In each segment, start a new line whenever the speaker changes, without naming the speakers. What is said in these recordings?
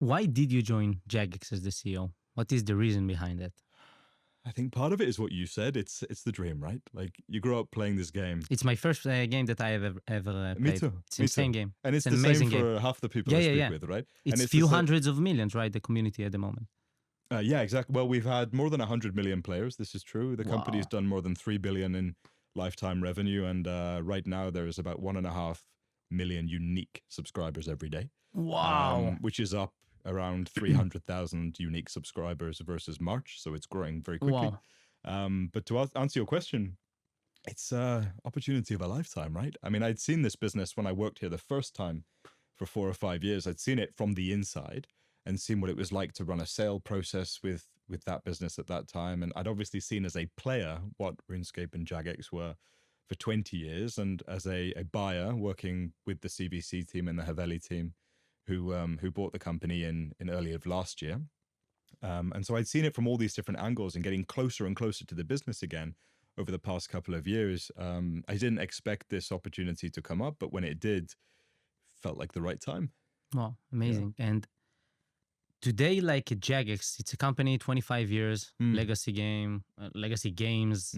Why did you join Jagex as the CEO? What is the reason behind that?
I think part of it is what you said. It's the dream, right? Like you grow up playing this game.
It's my first game that I have ever
Me
played.
too.
It's an
Me too.
insane game.
And
It's
it's
an
the same
amazing game.
for half the people
Yeah,
I
yeah,
speak
yeah.
with, right? And
It's
it's the
few
same.
hundreds of millions, right? The community at the moment.
Yeah, exactly. Well, we've had more than 100 million players. This is true. The company's
Wow.
done more than 3 billion in lifetime revenue, and right now there is about 1.5 million unique subscribers every day,
Wow.
which is up around 300,000 unique subscribers versus March. So it's growing very quickly.
Wow.
But to answer your question, it's opportunity of a lifetime, right? I mean, I'd seen this business when I worked here the first time for 4 or 5 years. I'd seen it from the inside and seen what it was like to run a sale process with that business at that time. And I'd obviously seen as a player what RuneScape and Jagex were for 20 years, and as a buyer working with the CVC team and the Haveli team, who bought the company in early of last year. And so I'd seen it from all these different angles and getting closer and closer to the business again over the past couple of years. I didn't expect this opportunity to come up, but when it did, felt like the right time.
Wow. Amazing. And today, like Jagex, it's a company, 25 years, legacy game, legacy games.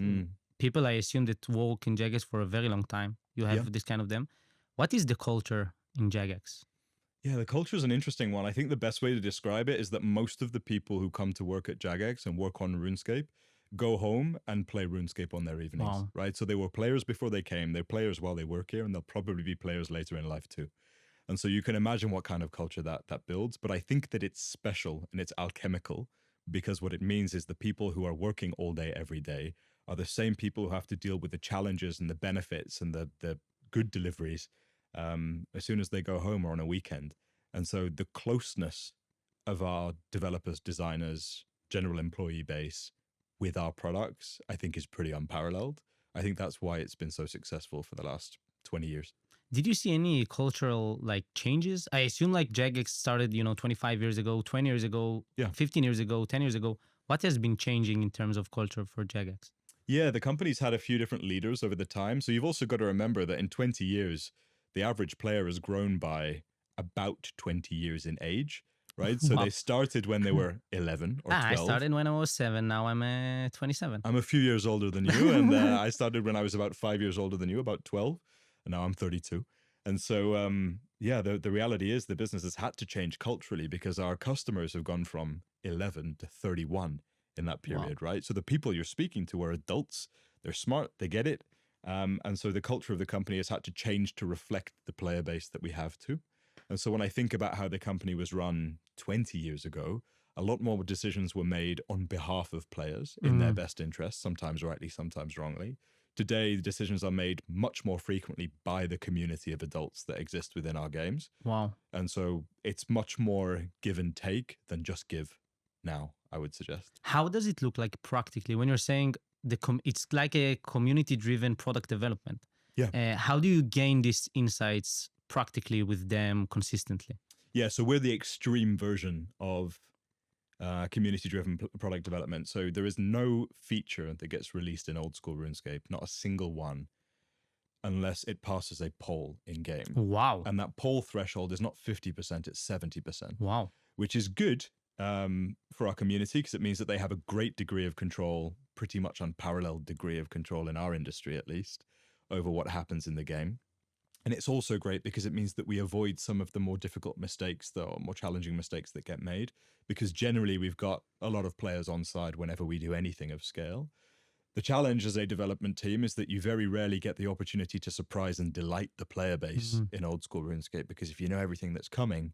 People, I assume, that work in Jagex for a very long time. You have this kind of them. What is the culture in Jagex?
Yeah, the culture is an interesting one. I think the best way to describe it is that most of the people who come to work at Jagex and work on RuneScape go home and play RuneScape on their evenings, right? So they were players before they came, they're players while they work here, and they'll probably be players later in life too. And so you can imagine what kind of culture that builds. But I think that it's special and it's alchemical, because what it means is the people who are working all day, every day, are the same people who have to deal with the challenges and the benefits and the good deliveries as soon as they go home or on a weekend. And so the closeness of our developers, designers, general employee base with our products, I think is pretty unparalleled. I think that's why it's been so successful for the last 20 years.
Did you see any cultural like changes? I assume like Jagex started, 25 years ago, 20 years ago, 15 years ago, 10 years ago. What has been changing in terms of culture for Jagex?
Yeah, the company's had a few different leaders over the time. So you've also got to remember that in 20 years, the average player has grown by about 20 years in age, right? So they started when they were 11 or 12.
I started when I was 7. Now I'm 27.
I'm a few years older than you. And I started when I was about 5 years older than you, about 12. And now I'm 32. And so, yeah, the reality is the business has had to change culturally because our customers have gone from 11 to 31 in that period, right? So the people you're speaking to are adults. They're smart. They get it. And so the culture of the company has had to change to reflect the player base that we have too. And so when I think about how the company was run 20 years ago, a lot more decisions were made on behalf of players in their best interest, sometimes rightly, sometimes wrongly. Today, the decisions are made much more frequently by the community of adults that exist within our games.
Wow.
And so it's much more give and take than just give now, I would suggest.
How does it look like practically when you're saying it's like a community-driven product development?
Yeah.
How do you gain these insights practically with them consistently?
Yeah, so we're the extreme version of community-driven product development. So there is no feature that gets released in old school RuneScape, not a single one, unless it passes a poll in-game.
Wow.
And that poll threshold is not 50%, it's 70%.
Wow.
Which is good for our community because it means that they have a great degree of control, pretty much unparalleled degree of control in our industry at least, over what happens in the game. And it's also great because it means that we avoid some of the more difficult mistakes, or more challenging mistakes that get made, because generally we've got a lot of players on side whenever we do anything of scale. The challenge as a development team is that you very rarely get the opportunity to surprise and delight the player base in old school RuneScape, because if you know everything that's coming,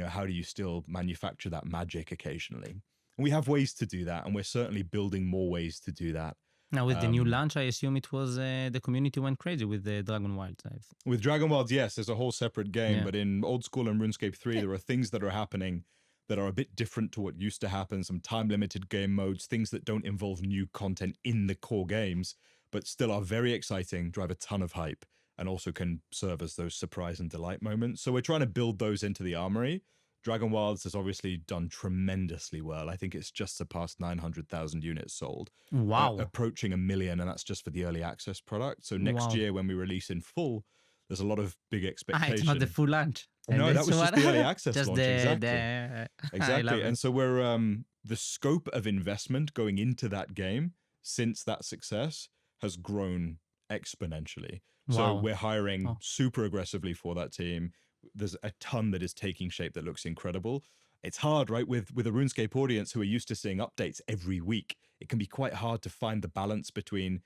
how do you still manufacture that magic occasionally? And we have ways to do that, and we're certainly building more ways to do that.
Now, with the new launch, I assume it was the community went crazy with the Dragon Wilds.
With Dragon Wilds, yes, there's a whole separate game, but in old school and RuneScape 3, there are things that are happening that are a bit different to what used to happen, some time-limited game modes, things that don't involve new content in the core games, but still are very exciting, drive a ton of hype, and also can serve as those surprise and delight moments. So we're trying to build those into the armory. Dragon Wilds has obviously done tremendously well. I think it's just surpassed 900,000 units sold.
Wow.
Approaching 1 million, and that's just for the early access product. So next year when we release in full, there's a lot of big expectation.
It's not the full launch.
No, that was just the early access
just
launch. Exactly.
Exactly.
And so we're the scope of investment going into that game since that success has grown exponentially. So we're hiring super aggressively for that team. There's a ton that is taking shape that looks incredible. It's hard, right? With a RuneScape audience who are used to seeing updates every week, it can be quite hard to find the balance between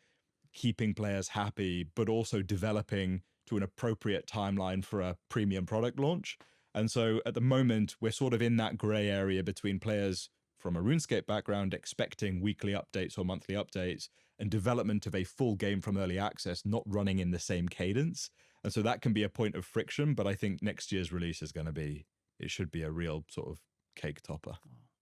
keeping players happy, but also developing to an appropriate timeline for a premium product launch. And so at the moment, we're sort of in that gray area between players from a RuneScape background expecting weekly updates or monthly updates and development of a full game from early access not running in the same cadence. And so that can be a point of friction, but I think next year's release is going to be, it should be a real sort of cake topper.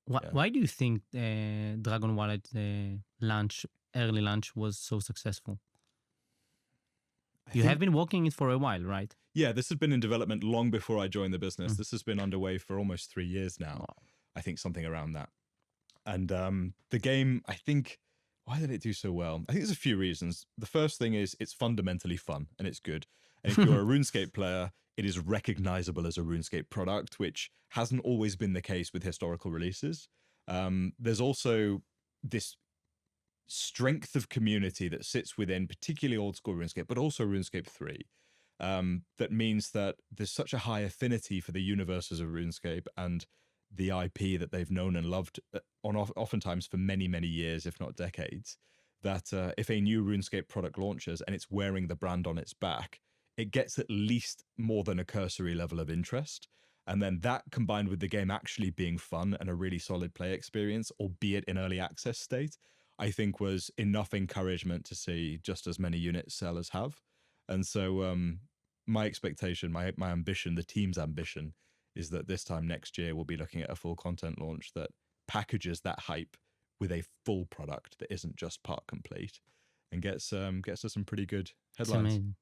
Why do you think Dragon Wallet early launch was so successful? You have been working it for a while, right?
Yeah, this has been in development long before I joined the business. This has been underway for almost 3 years now. Wow. I think something around that. And the game, I think, why did it do so well? I think there's a few reasons. The first thing is it's fundamentally fun and it's good. And if you're a RuneScape player, it is recognizable as a RuneScape product, which hasn't always been the case with historical releases. There's also this strength of community that sits within particularly old school RuneScape, but also RuneScape 3. That means that there's such a high affinity for the universes of RuneScape and the IP that they've known and loved oftentimes for many, many years, if not decades, that if a new RuneScape product launches and it's wearing the brand on its back, it gets at least more than a cursory level of interest. And then that combined with the game actually being fun and a really solid play experience, albeit in early access state, I think was enough encouragement to see just as many units sell as have. And so my expectation, my ambition, the team's ambition is that this time next year, we'll be looking at a full content launch that packages that hype with a full product that isn't just part complete and gets us some pretty good headlines.